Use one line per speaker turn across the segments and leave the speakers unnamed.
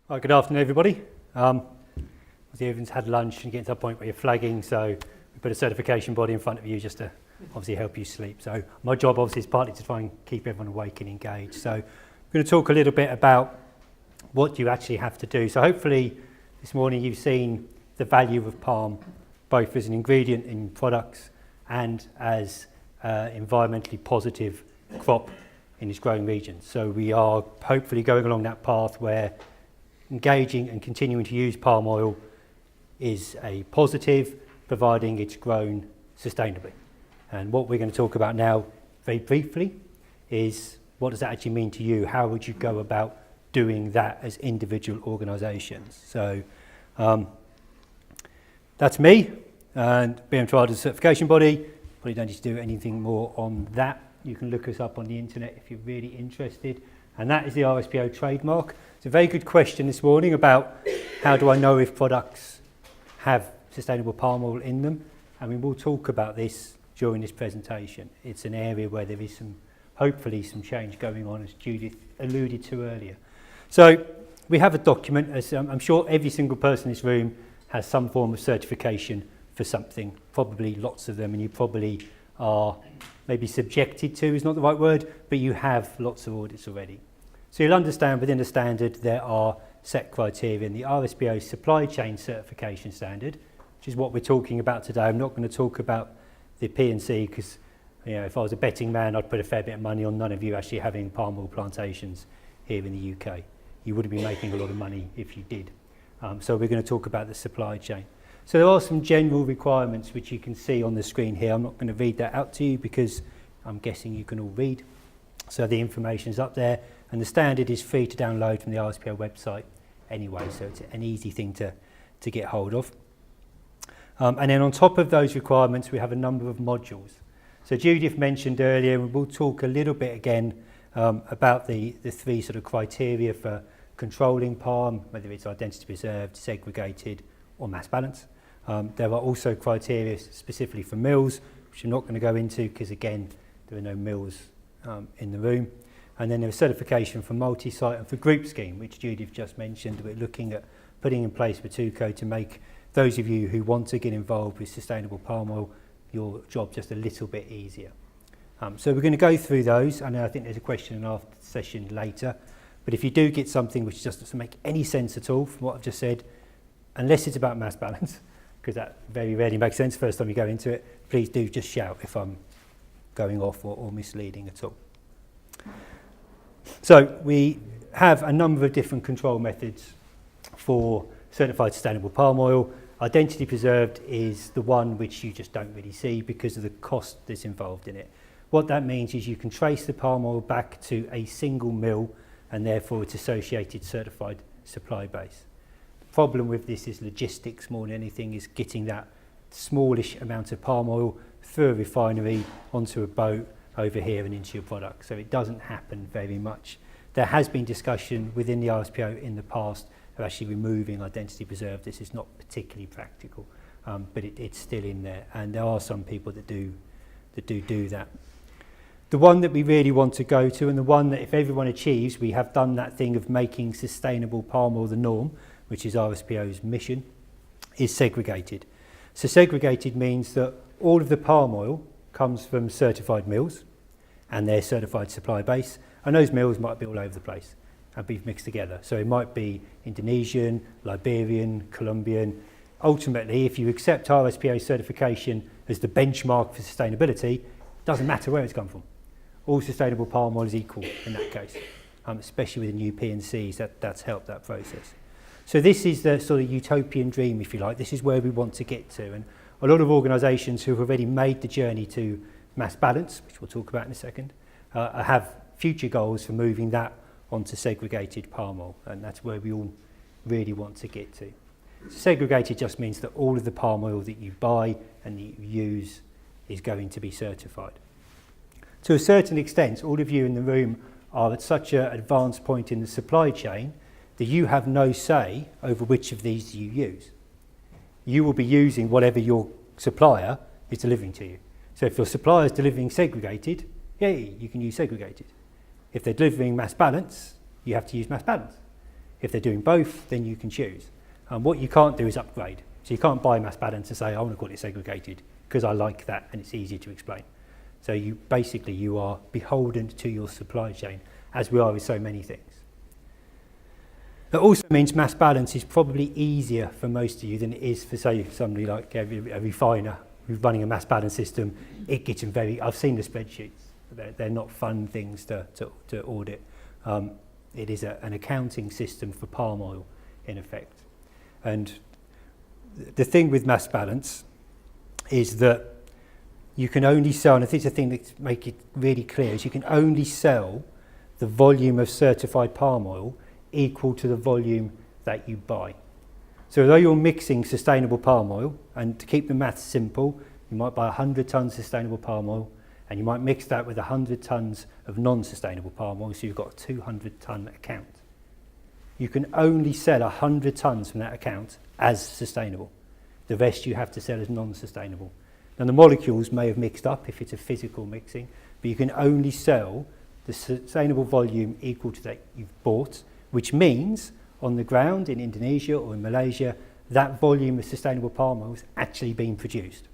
Right, good afternoon, everybody. Obviously, everyone's had lunch and getting to a point where you're flagging, so we put a certification body in front of you just to obviously help you sleep. So my job obviously is partly to try and keep everyone awake and engaged. So I'm going to talk a little bit about what you actually have to do. So hopefully this morning you've seen the value of palm, both as an ingredient in products and as environmentally positive crop in its growing regions. So we are hopefully going along that path where engaging and continuing to use palm oil is a positive, providing it's grown sustainably. And what we're going to talk about now, very briefly, is what does that actually mean to you? How would you go about doing that as individual organisations? So that's me, and BM TRADA certification body. Probably don't need to do anything more on that. You can look us up on the internet if you're really interested. And that is the RSPO trademark. It's a very good question this morning about how do I know if products have sustainable palm oil in them. And we will talk about this during this presentation. It's an area where there is hopefully some change going on, as Judith alluded to earlier. So we have a document, as I'm sure every single person in this room has some form of certification for something, probably lots of them, and you probably are maybe subjected to is not the right word, but you have lots of audits already. So you'll understand within the standard there are set criteria in the RSPO supply chain certification standard, which is what we're talking about today. I'm not going to talk about the P&C because if I was a betting man, I'd put a fair bit of money on none of you actually having palm oil plantations here in the UK. You wouldn't be making a lot of money if you did. So we're going to talk about the supply chain. So there are some general requirements which you can see on the screen here. I'm not going to read that out to you because I'm guessing you can all read. So the information is up there, and the standard is free to download from the RSPO website anyway, so it's an easy thing to get hold of. And then on top of those requirements, we have a number of modules. So Judith mentioned earlier, and we'll talk a little bit again about the three sort of criteria for controlling palm, whether it's identity preserved, segregated, or mass balance. There are also criteria specifically for mills, which I'm not going to go into because, again, there are no mills in the room. And then there's certification for multi-site and for group scheme, which Judith just mentioned. We're looking at putting in place for TUCO to make those of you who want to get involved with sustainable palm oil, your job just a little bit easier. So we're going to go through those, and I think there's a question and answer session later. But if you do get something which just doesn't make any sense at all from what I've just said, unless it's about mass balance, because that very rarely makes sense first time you go into it, please do just shout if I'm going off or misleading at all. So we have a number of different control methods for certified sustainable palm oil. Identity preserved is the one which you just don't really see because of the cost that's involved in it. What that means is you can trace the palm oil back to a single mill and therefore its associated certified supply base. The problem with this is logistics more than anything, is getting that smallish amount of palm oil through a refinery onto a boat over here and into your product. So it doesn't happen very much. There has been discussion within the RSPO in the past of actually removing identity preserved. This is not particularly practical, but it's still in there, and there are some people that do that. The one that we really want to go to, and the one that if everyone achieves, we have done that thing of making sustainable palm oil the norm, which is RSPO's mission, is segregated. So segregated means that all of the palm oil comes from certified mills and their certified supply base, and those mills might be all over the place and be mixed together. So it might be Indonesian, Liberian, Colombian. Ultimately, if you accept RSPO certification as the benchmark for sustainability, it doesn't matter where it's come from. All sustainable palm oil is equal in that case, especially with the new P&Cs, that's helped that process. So this is the sort of utopian dream, if you like. This is where we want to get to. And a lot of organisations who have already made the journey to mass balance, which we'll talk about in a second, have future goals for moving that onto segregated palm oil, and that's where we all really want to get to. So segregated just means that all of the palm oil that you buy and that you use is going to be certified. To a certain extent, all of you in the room are at such an advanced point in the supply chain that you have no say over which of these you use. You will be using whatever your supplier is delivering to you. So if your supplier is delivering segregated, you can use segregated. If they're delivering mass balance, you have to use mass balance. If they're doing both, then you can choose. What you can't do is upgrade. So you can't buy mass balance and say, I want to call it segregated because I like that and it's easier to explain. So you are beholden to your supply chain, as we are with so many things. That also means mass balance is probably easier for most of you than it is for, say, somebody like a refiner who's running a mass balance system. It gets them I've seen the spreadsheets. They're not fun things to audit. It is an accounting system for palm oil, in effect. And the thing with mass balance is that you can only sell, and I think the thing that make it really clear is you can only sell the volume of certified palm oil equal to the volume that you buy. So although you're mixing sustainable palm oil, and to keep the maths simple, you might buy 100 tonnes sustainable palm oil, and you might mix that with 100 tonnes of non-sustainable palm oil, so you've got a 200 tonne account. You can only sell 100 tonnes from that account as sustainable. The rest you have to sell as non-sustainable. Now the molecules may have mixed up if it's a physical mixing, but you can only sell the sustainable volume equal to that you've bought, which means on the ground in Indonesia or in Malaysia, that volume of sustainable palm oil is actually being produced.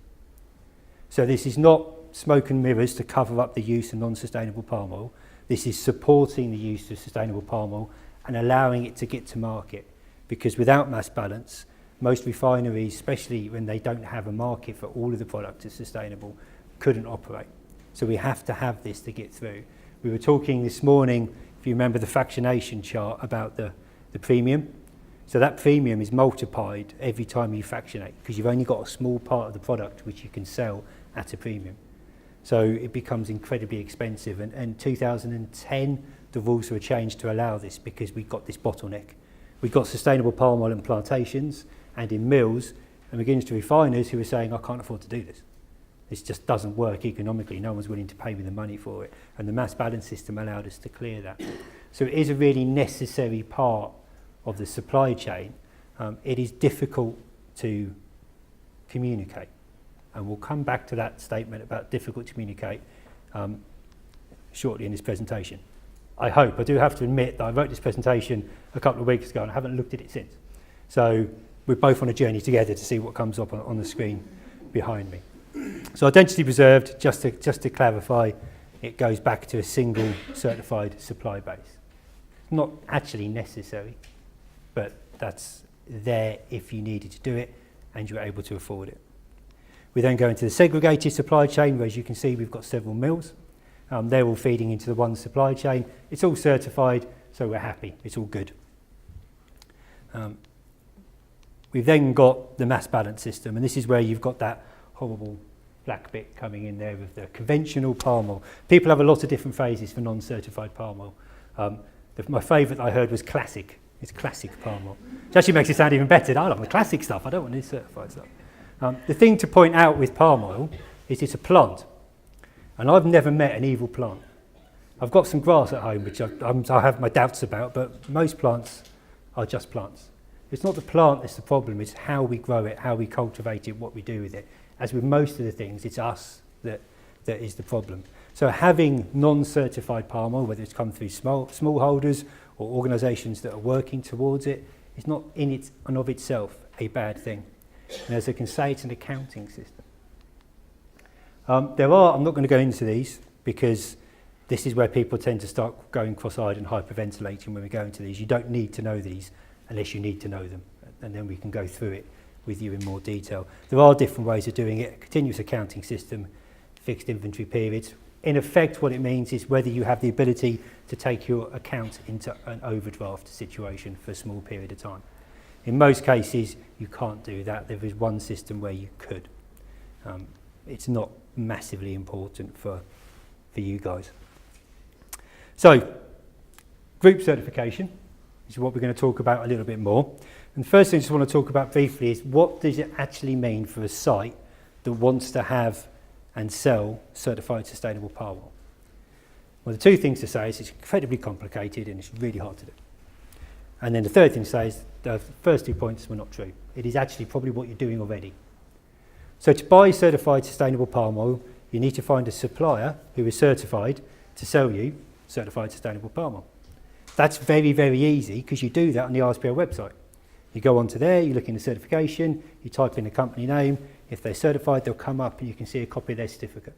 So this is not smoke and mirrors to cover up the use of non-sustainable palm oil. This is supporting the use of sustainable palm oil and allowing it to get to market. Because without mass balance, most refineries, especially when they don't have a market for all of the products as sustainable, couldn't operate. So we have to have this to get through. We were talking this morning, if you remember the fractionation chart, about the premium. So that premium is multiplied every time you fractionate because you've only got a small part of the product which you can sell at a premium. So it becomes incredibly expensive. And in 2010, the rules were changed to allow this because we got this bottleneck. We've got sustainable palm oil in plantations and in mills, and we're getting to refiners who are saying, I can't afford to do this. This just doesn't work economically. No one's willing to pay me the money for it. And the mass balance system allowed us to clear that. So it is a really necessary part of the supply chain. It is difficult to communicate. And we'll come back to that statement about difficult to communicate shortly in this presentation. I hope. I do have to admit that I wrote this presentation a couple of weeks ago and I haven't looked at it since. So we're both on a journey together to see what comes up on the screen behind me. So identity preserved, just to clarify, it goes back to a single certified supply base. Not actually necessary, but that's there if you needed to do it and you were able to afford it. We then go into the segregated supply chain, where as you can see we've got several mills. They're all feeding into the one supply chain. It's all certified, so we're happy. It's all good. We've then got the mass balance system, and this is where you've got that horrible black bit coming in there with the conventional palm oil. People have a lot of different phrases for non-certified palm oil. My favourite I heard was classic. It's classic palm oil. Which actually makes it sound even better. I like the classic stuff. I don't want this certified stuff. The thing to point out with palm oil is it's a plant. And I've never met an evil plant. I've got some grass at home, which I have my doubts about, but most plants are just plants. It's not the plant that's the problem, it's how we grow it, how we cultivate it, what we do with it. As with most of the things, it's us that is the problem. So having non-certified palm oil, whether it's come through smallholders or organisations that are working towards it, is not in it and of itself a bad thing. And as I can say, it's an accounting system. I'm not going to go into these because this is where people tend to start going cross-eyed and hyperventilating when we go into these. You don't need to know these unless you need to know them, and then we can go through it with you in more detail. There are different ways of doing it: a continuous accounting system, fixed inventory periods. In effect, what it means is whether you have the ability to take your account into an overdraft situation for a small period of time. In most cases, you can't do that. There is one system where you could. It's not massively important for you guys. So, group certification is what we're going to talk about a little bit more. And the first thing I just want to talk about briefly is what does it actually mean for a site that wants to have and sell certified sustainable palm oil? Well, the two things to say is it's incredibly complicated and it's really hard to do. And then the third thing to say is the first 2 points were not true. It is actually probably what you're doing already. So to buy certified sustainable palm oil, you need to find a supplier who is certified to sell you certified sustainable palm oil. That's very, very easy because you do that on the RSPO website. You go onto there, you look in the certification, you type in the company name. If they're certified, they'll come up and you can see a copy of their certificate.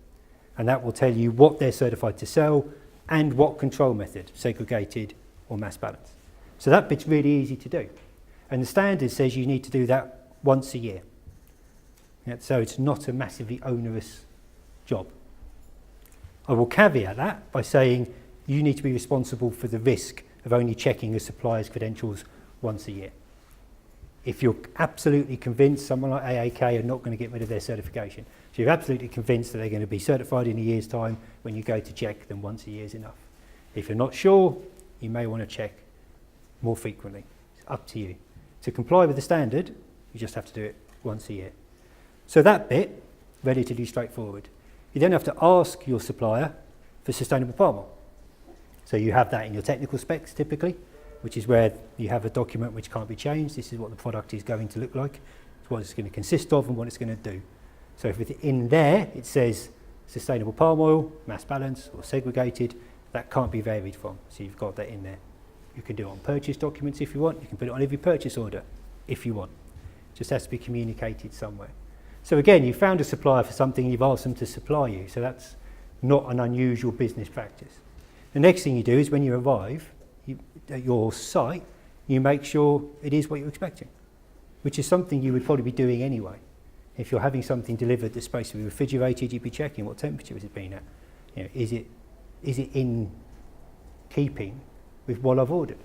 And that will tell you what they're certified to sell and what control method, segregated or mass balance. So that bit's really easy to do. And the standard says you need to do that once a year. Yeah, so it's not a massively onerous job. I will caveat that by saying you need to be responsible for the risk of only checking a supplier's credentials once a year. If you're absolutely convinced someone like AAK are not going to get rid of their certification, so you're absolutely convinced that they're going to be certified in a year's time, when you go to check, then once a year is enough. If you're not sure, you may want to check more frequently. It's up to you. To comply with the standard, you just have to do it once a year. So that bit, relatively straightforward. You then have to ask your supplier for sustainable palm oil. So you have that in your technical specs typically, which is where you have a document which can't be changed. This is what the product is going to look like. It's what it's going to consist of and what it's going to do. So if in there it says sustainable palm oil, mass balance or segregated, that can't be varied from. So you've got that in there. You can do it on purchase documents if you want. You can put it on every purchase order if you want. It just has to be communicated somewhere. So again, you found a supplier for something, you've asked them to supply you. So that's not an unusual business practice. The next thing you do is when you arrive at your site, you make sure it is what you're expecting, which is something you would probably be doing anyway. If you're having something delivered that's supposed to be refrigerated, you'd be checking what temperature has it been at. You know, is it in keeping with what I've ordered?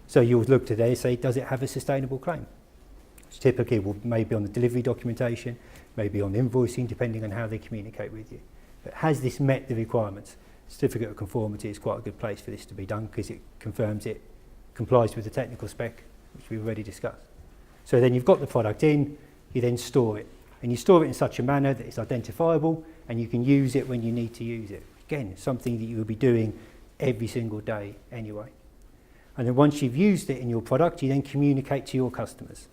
So you'll look to there and say, does it have a sustainable claim? Which typically will maybe on the delivery documentation, maybe on invoicing, depending on how they communicate with you. But has this met the requirements? Certificate of conformity is quite a good place for this to be done because it confirms it complies with the technical spec, which we've already discussed. So then you've got the product in, you then store it. And you store it in such a manner that it's identifiable and you can use it when you need to use it. Again, something that you will be doing every single day anyway. And then once you've used it in your product, you then communicate to your customers.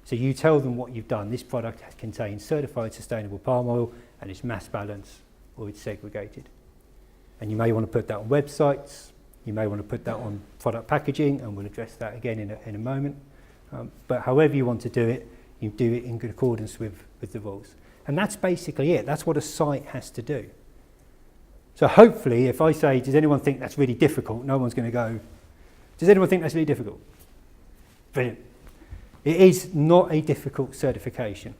So you tell them what you've done. This product contains certified sustainable palm oil and it's mass balance or it's segregated. And you may want to put that on websites, you may want to put that on product packaging, and we'll address that again in a moment. But however you want to do it, you do it in good accordance with the rules. And that's basically it. That's what a site has to do. So hopefully, if I say, does anyone think that's really difficult? No one's going to go, does anyone think that's really difficult? Brilliant. It is not a difficult certification.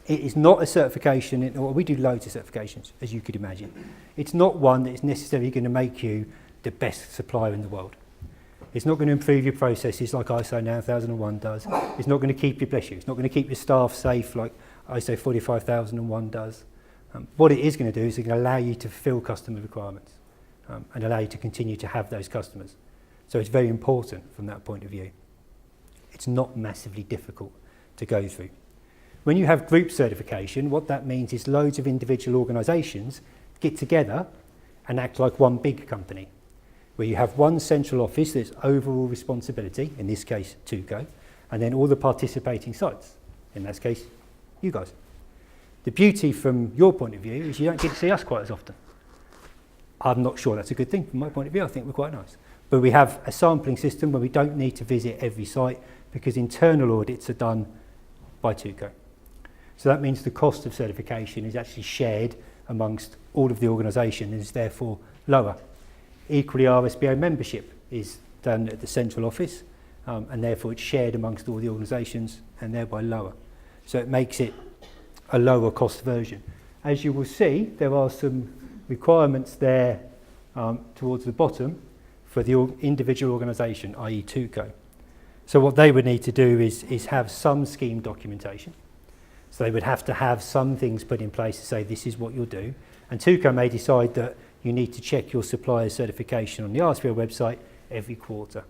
It is not a certification, we do loads of certifications, as you could imagine. It's not one that is necessarily going to make you the best supplier in the world. It's not going to improve your processes like ISO 9001 does. It's not going to keep you, bless you, it's not going to keep your staff safe like ISO 45001 does. What it is going to do is it's going to allow you to fulfill customer requirements and allow you to continue to have those customers. So it's very important from that point of view. It's not massively difficult to go through. When you have group certification, what that means is loads of individual organisations get together and act like one big company, where you have one central office that's overall responsibility, in this case TUCO, and then all the participating sites, in this case you guys. The beauty from your point of view is you don't get to see us quite as often. I'm not sure that's a good thing from my point of view. I think we're quite nice. But we have a sampling system where we don't need to visit every site because internal audits are done by TUCO. So that means the cost of certification is actually shared amongst all of the organisation and is therefore lower. Equally, RSPO membership is done at the central office and therefore it's shared amongst all the organisations and thereby lower. So it makes it a lower cost version. As you will see, there are some requirements there towards the bottom for the individual organisation, i.e. TUCO. So what they would need to do is have some scheme documentation. So they would have to have some things put in place to say this is what you'll do. And TUCO may decide that you need to check your supplier certification on the RSPO website every quarter.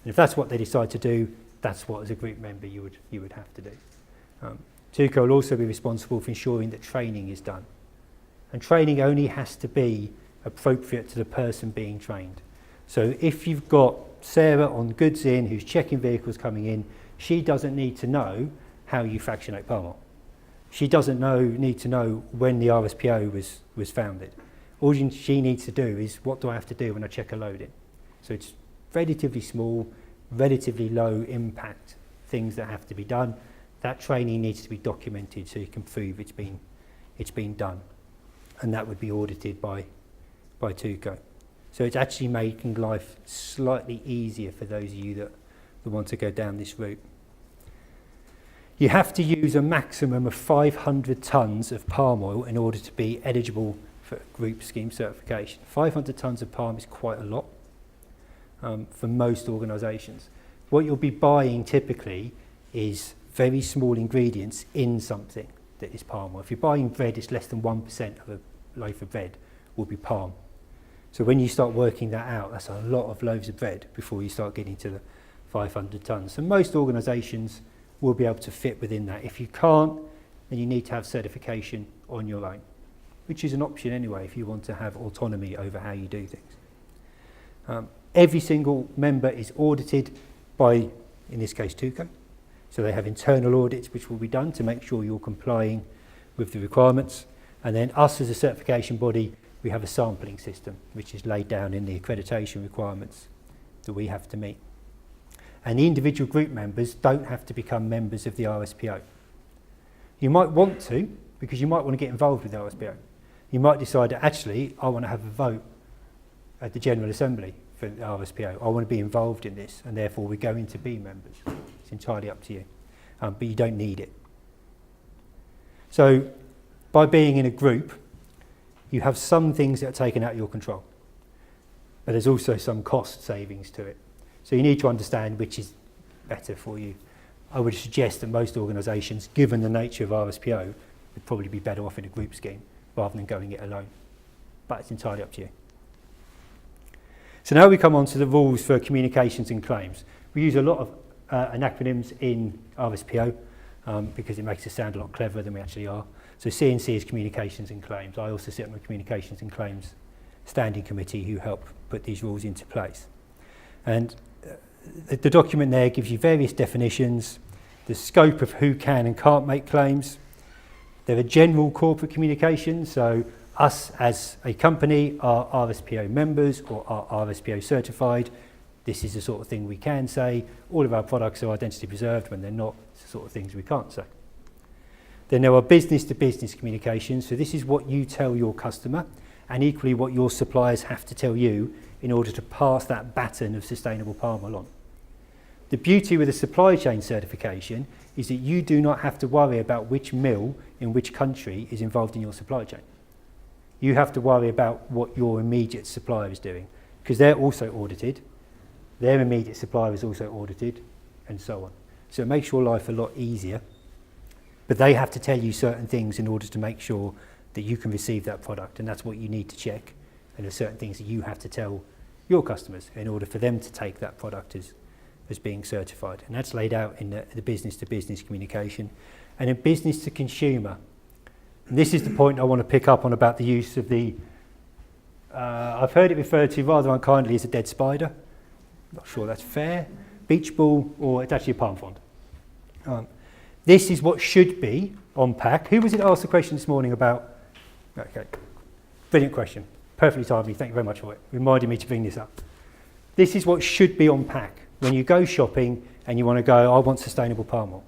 And if that's what they decide to do, that's what as a group member you would have to do. TUCO will also be responsible for ensuring that training is done. And training only has to be appropriate to the person being trained. So if you've got Sarah on goods in who's checking vehicles coming in, she doesn't need to know how you fractionate palm oil. She doesn't need to know when the RSPO was founded. All she needs to do is, what do I have to do when I check a load in? So it's relatively small, relatively low impact things that have to be done. That training needs to be documented so you can prove it's been done. And that would be audited by TUCO. So it's actually making life slightly easier for those of you that want to go down this route. You have to use a maximum of 500 tonnes of palm oil in order to be eligible for group scheme certification. 500 tonnes of palm is quite a lot for most organisations. What you'll be buying typically is very small ingredients in something that is palm oil. If you're buying bread, it's less than 1% of a loaf of bread will be palm. So when you start working that out, that's a lot of loaves of bread before you start getting to the 500 tonnes. So most organisations will be able to fit within that. If you can't, then you need to have certification on your own, which is an option anyway if you want to have autonomy over how you do things. Every single member is audited by, in this case, TUCO. So they have internal audits which will be done to make sure you're complying with the requirements. And then us as a certification body, we have a sampling system which is laid down in the accreditation requirements that we have to meet. And the individual group members don't have to become members of the RSPO. You might want to, because you might want to get involved with the RSPO. You might decide that actually I want to have a vote at the General Assembly for the RSPO. I want to be involved in this, and therefore we're going to be members. It's entirely up to you, but you don't need it. So by being in a group, you have some things that are taken out of your control, but there's also some cost savings to it. So you need to understand which is better for you. I would suggest that most organisations, given the nature of RSPO, would probably be better off in a group scheme rather than going it alone. But it's entirely up to you. So now we come on to the rules for communications and claims. We use a lot of acronyms in RSPO because it makes us sound a lot cleverer than we actually are. So C&C is communications and claims. I also sit on the communications and claims standing committee who help put these rules into place. And the document there gives you various definitions, the scope of who can and can't make claims. There are general corporate communications, so us as a company are RSPO members or are RSPO certified. This is the sort of thing we can say. All of our products are identity preserved. When they're not, it's the sort of things we can't say. Then there are business-to-business communications, so this is what you tell your customer and equally what your suppliers have to tell you in order to pass that baton of sustainable palm oil on. The beauty with a supply chain certification is that you do not have to worry about which mill in which country is involved in your supply chain. You have to worry about what your immediate supplier is doing because they're also audited, their immediate supplier is also audited, and so on. So it makes your life a lot easier, but they have to tell you certain things in order to make sure that you can receive that product, and that's what you need to check. And there's certain things that you have to tell your customers in order for them to take that product as being certified. And that's laid out in the business-to-business communication. And in business-to-consumer, and this is the point I want to pick up on about the use of the, I've heard it referred to rather unkindly as a dead spider. Not sure that's fair. Beach ball, or it's actually a palm frond. This is what should be on pack. Who was it that asked the question this morning about? Okay, brilliant question. Perfectly timely, thank you very much for it. Reminding me to bring this up. This is what should be on pack when you go shopping and you want to go, I want sustainable palm oil.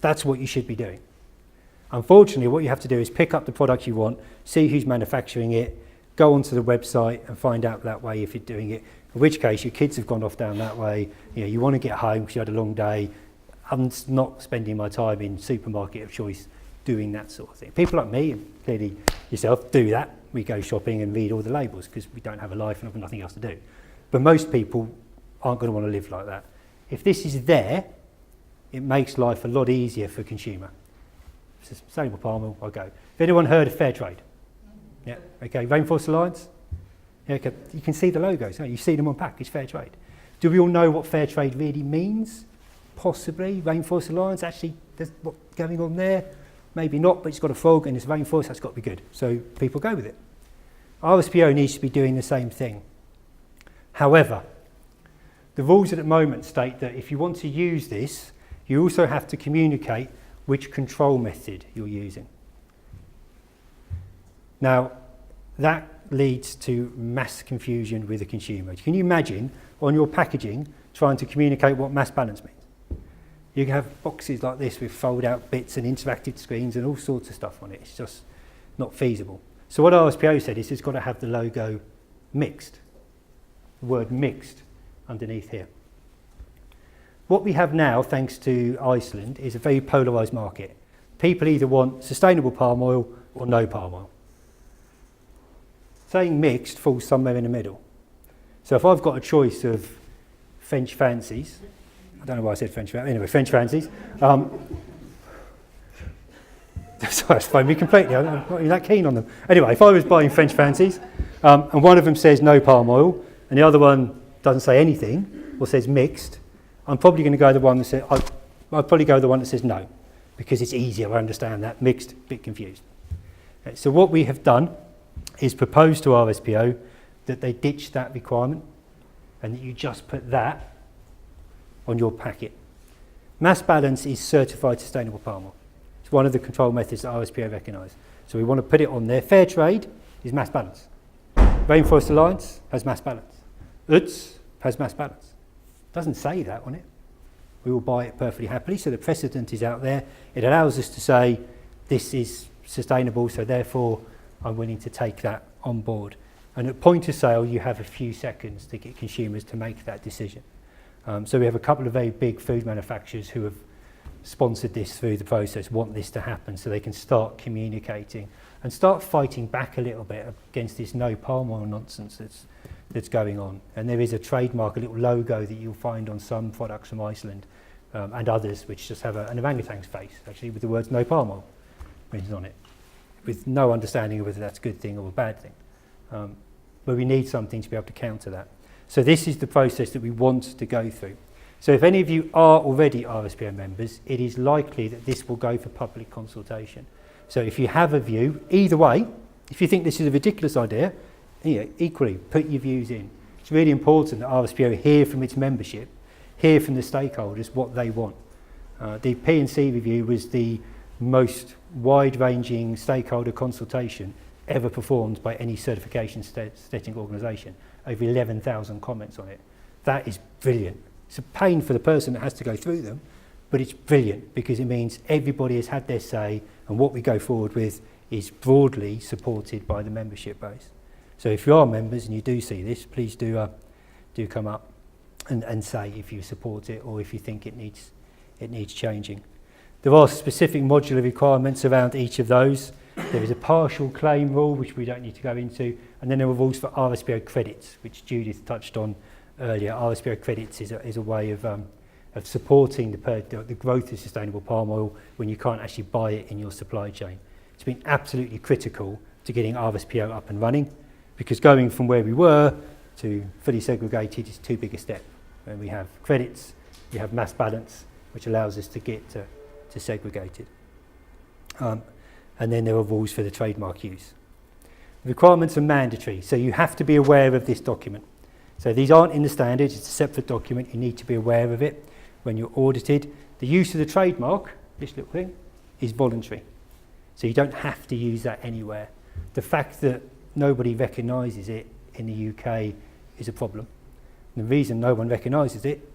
That's what you should be doing. Unfortunately, what you have to do is pick up the product you want, see who's manufacturing it, go onto the website and find out that way if you're doing it. In which case, your kids have gone off down that way. You know, you want to get home because you had a long day. I'm not spending my time in supermarket of choice doing that sort of thing. People like me, and clearly yourself, do that. We go shopping and read all the labels because we don't have a life and have nothing else to do. But most people aren't going to want to live like that. If this is there, it makes life a lot easier for consumer. If it's sustainable palm oil, I'll go. Have anyone heard of fair trade? Yeah, okay. Rainforest Alliance? Yeah, okay. You can see the logos, you see them on pack, it's fair trade. Do we all know what fair trade really means? Possibly. Rainforest Alliance, actually, there's what's going on there? Maybe not, but it's got a frog and it's rainforest, that's got to be good. So people go with it. RSPO needs to be doing the same thing. However, the rules at the moment state that if you want to use this, you also have to communicate which control method you're using. Now, that leads to mass confusion with the consumer. Can you imagine on your packaging trying to communicate what mass balance means? You can have boxes like this with fold-out bits and interactive screens and all sorts of stuff on it. It's just not feasible. So what RSPO said is it's got to have the logo mixed, the word mixed underneath here. What we have now, thanks to Iceland, is a very polarised market. People either want sustainable palm oil or no palm oil. Saying mixed falls somewhere in the middle. So if I've got a choice of French fancies, I don't know why I said French, anyway, French fancies. Sorry, it's thrown me completely. I'm not really that keen on them. Anyway, if I was buying French fancies and one of them says no palm oil and the other one doesn't say anything or says mixed, I'm probably going to go the one that says, I'll probably go the one that says no, because it's easier, I understand that. Mixed, a bit confused. Okay, so what we have done is propose to RSPO that they ditch that requirement and that you just put that on your packet. Mass balance is certified sustainable palm oil. It's one of the control methods that RSPO recognise. So we want to put it on there. Fair trade is mass balance. Rainforest Alliance has mass balance. UTS has mass balance. Doesn't say that on it. We will buy it perfectly happily, so the precedent is out there. It allows us to say this is sustainable, so therefore I'm willing to take that on board. And at point of sale, you have a few seconds to get consumers to make that decision. So we have a couple of very big food manufacturers who have sponsored this through the process, want this to happen so they can start communicating and start fighting back a little bit against this no palm oil nonsense that's going on. And there is a trademark, a little logo that you'll find on some products from Iceland and others which just have an orangutan's face, actually, with the words no palm oil printed on it, with no understanding of whether that's a good thing or a bad thing. But we need something to be able to counter that. So this is the process that we want to go through. So if any of you are already RSPO members, it is likely that this will go for public consultation. So if you have a view, either way, if you think this is a ridiculous idea, equally, put your views in. It's really important that RSPO hear from its membership, hear from the stakeholders what they want. The P&C review was the most wide-ranging stakeholder consultation ever performed by any certification setting organisation. Over 11,000 comments on it. That is brilliant. It's a pain for the person that has to go through them, but it's brilliant because it means everybody has had their say and what we go forward with is broadly supported by the membership base. So if you are members and you do see this, please do come up and say if you support it or if you think it needs changing. There are specific modular requirements around each of those. There is a partial claim rule, which we don't need to go into, and then there are rules for RSPO credits, which Judith touched on earlier. RSPO credits is a way of supporting the growth of sustainable palm oil when you can't actually buy it in your supply chain. It's been absolutely critical to getting RSPO up and running, because going from where we were to fully segregated is too big a step. And we have credits, we have mass balance, which allows us to get to segregated. And then there are rules for the trademark use. The requirements are mandatory, so you have to be aware of this document. So these aren't in the standards, it's a separate document, you need to be aware of it when you're audited. The use of the trademark, this little thing, is voluntary. So you don't have to use that anywhere. The fact that nobody recognises it in the UK is a problem. And the reason no one recognises it,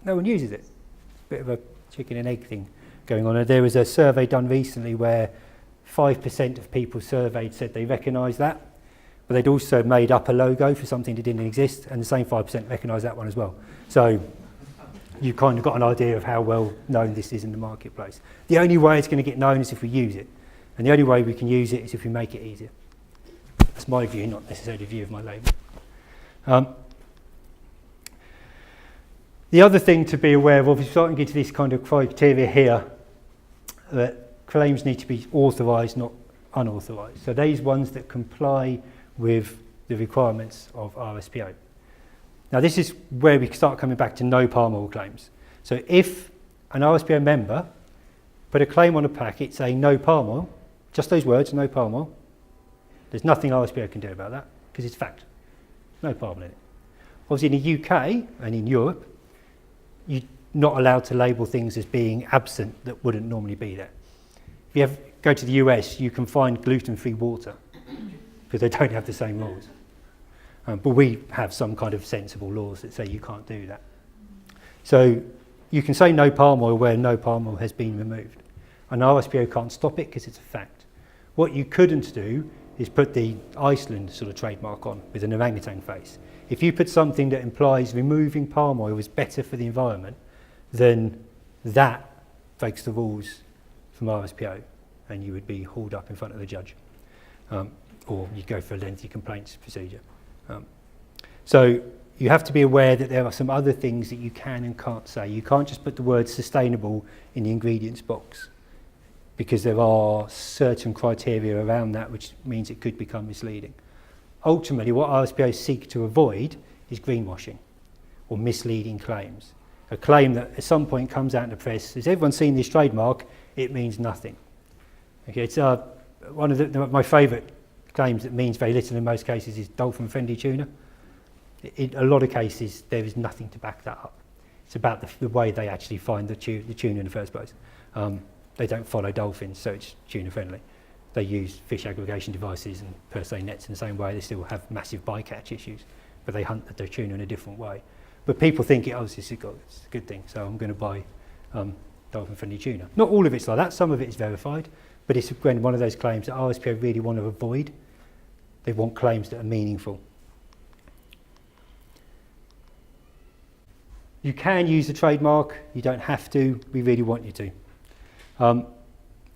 no one uses it. It's a bit of a chicken and egg thing going on. And there was a survey done recently where 5% of people surveyed said they recognised that, but they'd also made up a logo for something that didn't exist, and the same 5% recognised that one as well. So you've kind of got an idea of how well known this is in the marketplace. The only way it's going to get known is if we use it, and the only way we can use it is if we make it easier. That's my view, not necessarily the view of my label. The other thing to be aware of, is starting to get to this kind of criteria here, that claims need to be authorised, not unauthorised. So these ones that comply with the requirements of RSPO. Now this is where we start coming back to no palm oil claims. So if an RSPO member put a claim on a packet saying no palm oil, just those words, no palm oil, there's nothing RSPO can do about that because it's fact. No palm oil in it. Obviously in the UK and in Europe, you're not allowed to label things as being absent that wouldn't normally be there. If you go to the US, you can find gluten-free water. because they don't have the same laws. But we have some kind of sensible laws that say you can't do that. So you can say no palm oil where no palm oil has been removed. And RSPO can't stop it because it's a fact. What you couldn't do is put the Iceland sort of trademark on with an orangutan face. If you put something that implies removing palm oil is better for the environment, then that breaks the rules from RSPO and you would be hauled up in front of the judge. Or you'd go for a lengthy complaints procedure. So you have to be aware that there are some other things that you can and can't say. You can't just put the word sustainable in the ingredients box because there are certain criteria around that which means it could become misleading. Ultimately, what RSPO seek to avoid is greenwashing or misleading claims. A claim that at some point comes out in the press, has everyone seen this trademark? It means nothing. Okay, it's one of my favourite claims that means very little in most cases is dolphin-friendly tuna. In a lot of cases, there is nothing to back that up. It's about the way they actually find the tuna in the first place. They don't follow dolphins, so it's tuna-friendly. They use fish aggregation devices and per se nets in the same way. They still have massive bycatch issues, but they hunt the tuna in a different way. But people think it's a good thing, so I'm going to buy dolphin-friendly tuna. Not all of it's like that. Some of it is verified, but it's again one of those claims that RSPO really want to avoid. They want claims that are meaningful. You can use the trademark. You don't have to. We really want you to.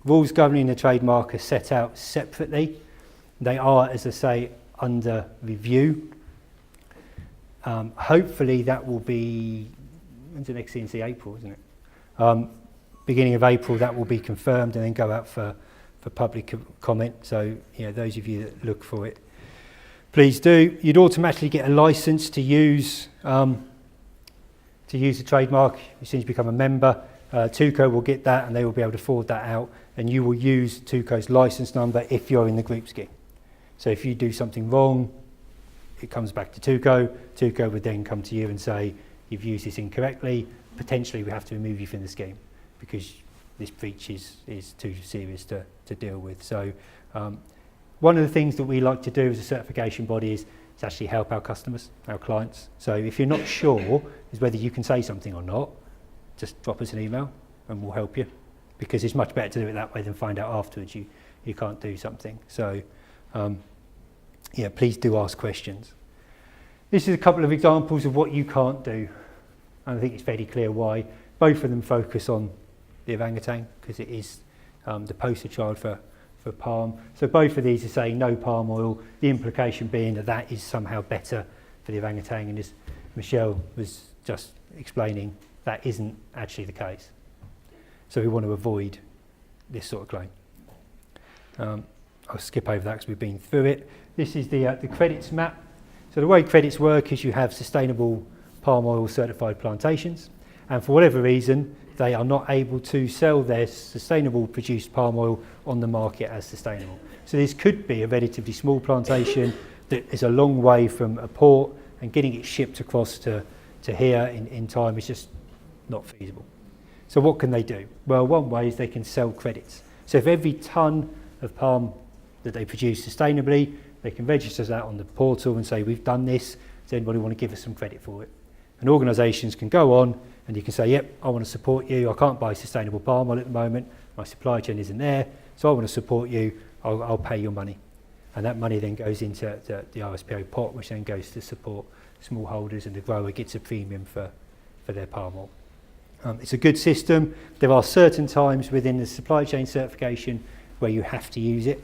Rules governing the trademark are set out separately. They are, as I say, under review. Hopefully that will be, when's the next CNC? April, isn't it? Beginning of April, that will be confirmed and then go out for public comment. So, those of you that look for it, please do. You'd automatically get a license to use the trademark as soon as you become a member. TUCO will get that and they will be able to forward that out, and you will use TUCO's license number if you're in the group scheme. So if you do something wrong, it comes back to TUCO. TUCO would then come to you and say, you've used this incorrectly, potentially we have to remove you from the scheme because this breach is too serious to deal with. So one of the things that we like to do as a certification body is to actually help our customers, our clients. So if you're not sure is whether you can say something or not, just drop us an email and we'll help you, because it's much better to do it that way than find out afterwards you can't do something. So please do ask questions. This is a couple of examples of what you can't do, and I think it's fairly clear why. Both of them focus on the orangutan because it is the poster child for palm. So both of these are saying no palm oil, the implication being that is somehow better for the orangutan, and as Michelle was just explaining, that isn't actually the case. So we want to avoid this sort of claim. I'll skip over that because we've been through it. This is the credits map. So the way credits work is you have sustainable palm oil certified plantations, and for whatever reason they are not able to sell their sustainable produced palm oil on the market as sustainable. So this could be a relatively small plantation that is a long way from a port, and getting it shipped across to here in time is just not feasible. So what can they do? Well, one way is they can sell credits. So if every tonne of palm that they produce sustainably, they can register that on the portal and say, we've done this, does anybody want to give us some credit for it? And organisations can go on and you can say, yep, I want to support you. I can't buy sustainable palm oil at the moment. My supply chain isn't there. So I want to support you. I'll pay your money. And that money then goes into the RSPO pot, which then goes to support smallholders, and the grower gets a premium for their palm oil. It's a good system. There are certain times within the supply chain certification where you have to use it.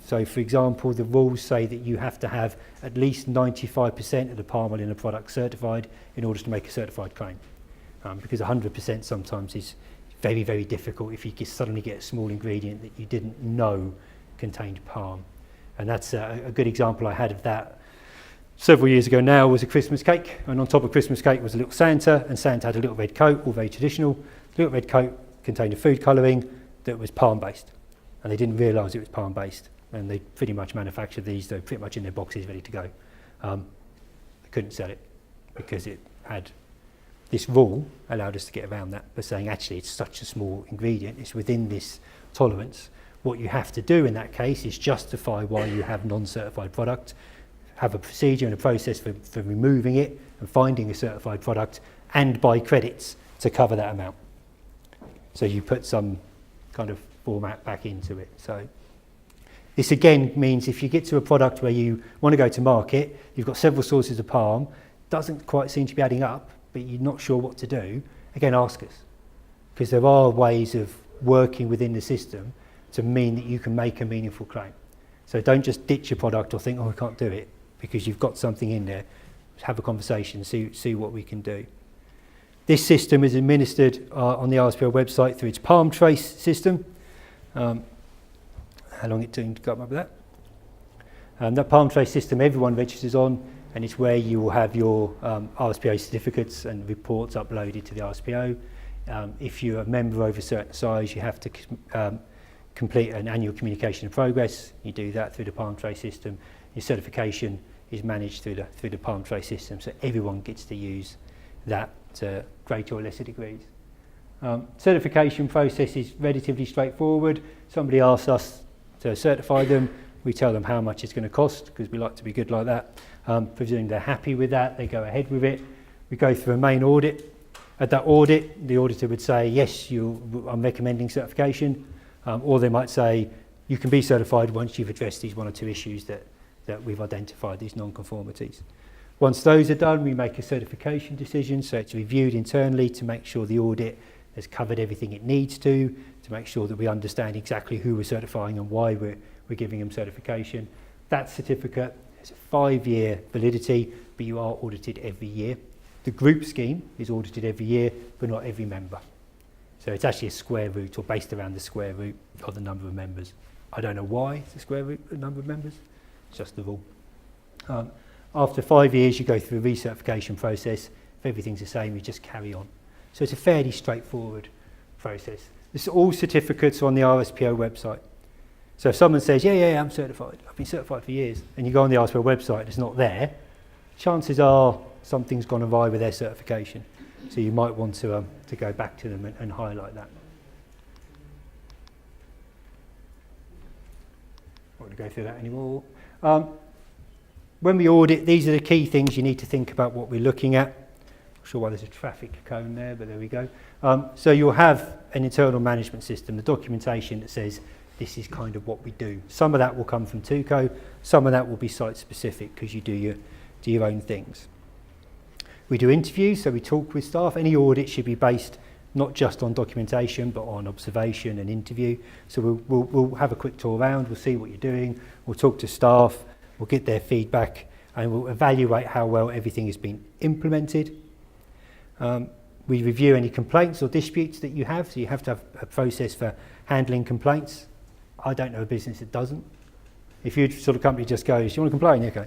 So for example, the rules say that you have to have at least 95% of the palm oil in a product certified in order to make a certified claim. Because 100% sometimes is very, very difficult if you suddenly get a small ingredient that you didn't know contained palm. And that's a good example I had of that several years ago now was a Christmas cake, and on top of Christmas cake was a little Santa, and Santa had a little red coat, all very traditional. The little red coat contained a food colouring that was palm based, and they didn't realise it was palm based, and they pretty much manufactured these, they're pretty much in their boxes ready to go. They couldn't sell it because it had this rule allowed us to get around that by saying actually it's such a small ingredient, it's within this tolerance, What you have to do in that case is justify why you have non-certified product, have a procedure and a process for removing it and finding a certified product, and buy credits to cover that amount. So you put some kind of format back into it. So this again means if you get to a product where you want to go to market, you've got several sources of palm, doesn't quite seem to be adding up, but you're not sure what to do, again, ask us. Because there are ways of working within the system to mean that you can make a meaningful claim. So don't just ditch your product or think, oh, I can't do it, because you've got something in there. Have a conversation, see what we can do. This system is administered on the RSPO website through its Palm Trace system. How long it took to come up with that? That Palm Trace system everyone registers on, and it's where you will have your RSPO certificates and reports uploaded to the RSPO. If you're a member over a certain size, you have to complete an annual communication of progress. You do that through the Palm Trace system. Your certification is managed through the Palm Trace system, so everyone gets to use that to greater or lesser degrees. Certification process is relatively straightforward. Somebody asks us to certify them, we tell them how much it's going to cost, because we like to be good like that. Presuming they're happy with that, they go ahead with it. We go through a main audit. At that audit, the auditor would say, yes, I'm recommending certification, or they might say, you can be certified once you've addressed these one or two issues that we've identified, these non-conformities. Once those are done, we make a certification decision, so it's reviewed internally to make sure the audit has covered everything it needs to make sure that we understand exactly who we're certifying and why we're giving them certification. That certificate has a 5-year validity, but you are audited every year. The group scheme is audited every year, but not every member. So it's actually a square root, or based around the square root of the number of members. I don't know why it's a square root of the number of members, it's just the rule. After 5 years, you go through a recertification process. If everything's the same, you just carry on. So it's a fairly straightforward process. All certificates are on the RSPO website. So if someone says, yeah, I'm certified, I've been certified for years, and you go on the RSPO website and it's not there, chances are something's gone awry with their certification. So you might want to go back to them and highlight that. I won't go through that anymore. When we audit, these are the key things you need to think about what we're looking at. Not sure why there's a traffic cone there, but there we go. So you'll have an internal management system, the documentation that says this is kind of what we do. Some of that will come from TUCO, some of that will be site specific because you do your own things. We do interviews, so we talk with staff. Any audit should be based not just on documentation, but on observation and interview. So we'll have a quick tour around, we'll see what you're doing, we'll talk to staff, we'll get their feedback, and we'll evaluate how well everything has been implemented. We review any complaints or disputes that you have, so you have to have a process for handling complaints. I don't know a business that doesn't. If your sort of company just goes, you want to complain? Okay.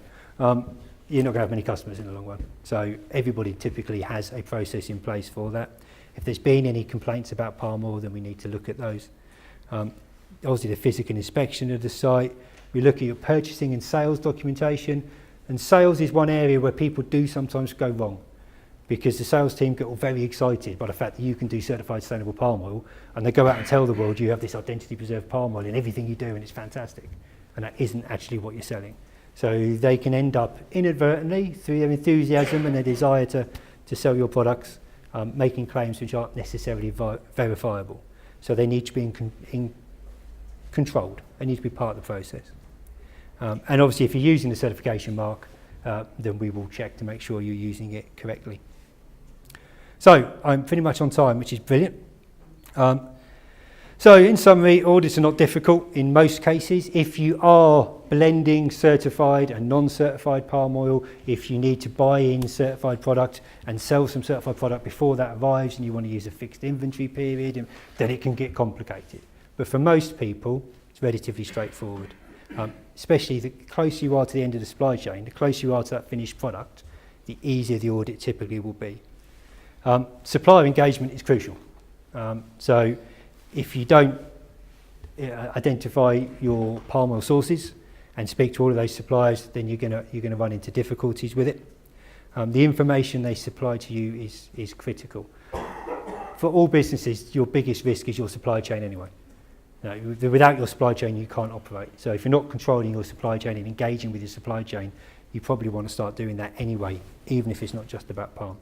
You're not going to have many customers in the long run. So everybody typically has a process in place for that. If there's been any complaints about palm oil, then we need to look at those. Obviously the physical inspection of the site. We look at your purchasing and sales documentation. And sales is one area where people do sometimes go wrong, because the sales team get all very excited by the fact that you can do certified sustainable palm oil, and they go out and tell the world you have this identity preserved palm oil in everything you do and it's fantastic. And that isn't actually what you're selling. So they can end up inadvertently, through their enthusiasm and their desire to sell your products, making claims which aren't necessarily verifiable. So they need to be controlled. They need to be part of the process. And obviously if you're using the certification mark, then we will check to make sure you're using it correctly. So I'm pretty much on time, which is brilliant. So in summary, audits are not difficult in most cases. If you are blending certified and non-certified palm oil, if you need to buy in certified product and sell some certified product before that arrives and you want to use a fixed inventory period, then it can get complicated. But for most people, it's relatively straightforward. Especially the closer you are to the end of the supply chain, the closer you are to that finished product, the easier the audit typically will be. Supplier engagement is crucial. So if you don't identify your palm oil sources and speak to all of those suppliers, then you're going to run into difficulties with it. The information they supply to you is critical. For all businesses, your biggest risk is your supply chain anyway. Without your supply chain, you can't operate. So if you're not controlling your supply chain and engaging with your supply chain, you probably want to start doing that anyway, even if it's not just about palm.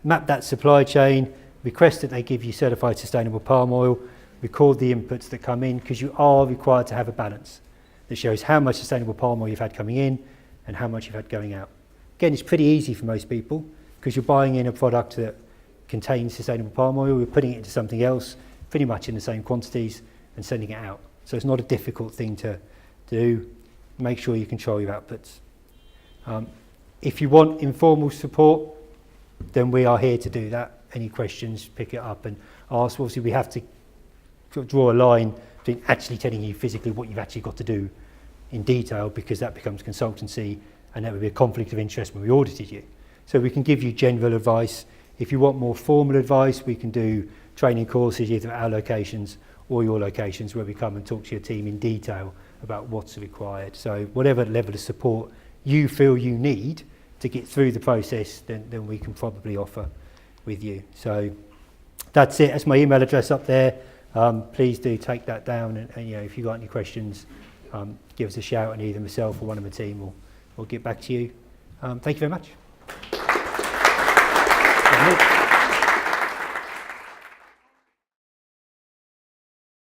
Map that supply chain, request that they give you certified sustainable palm oil, record the inputs that come in, because you are required to have a balance that shows how much sustainable palm oil you've had coming in and how much you've had going out. Again, it's pretty easy for most people because you're buying in a product that contains sustainable palm oil, you're putting it into something else, pretty much in the same quantities, and sending it out. So it's not a difficult thing to do. Make sure you control your outputs. If you want informal support, then we are here to do that. Any questions, pick it up and ask. Obviously, we have to draw a line between actually telling you physically what you've actually got to do in detail, because that becomes consultancy and that would be a conflict of interest when we audited you. So we can give you general advice. If you want more formal advice, we can do training courses either at our locations or your locations where we come and talk to your team in detail about what's required. So whatever level of support you feel you need to get through the process, then we can probably offer with you. So that's it. That's my email address up there. Please do take that down, and if you've got any questions, give us a shout, and either myself or one of my team will get back to you. Thank you very much.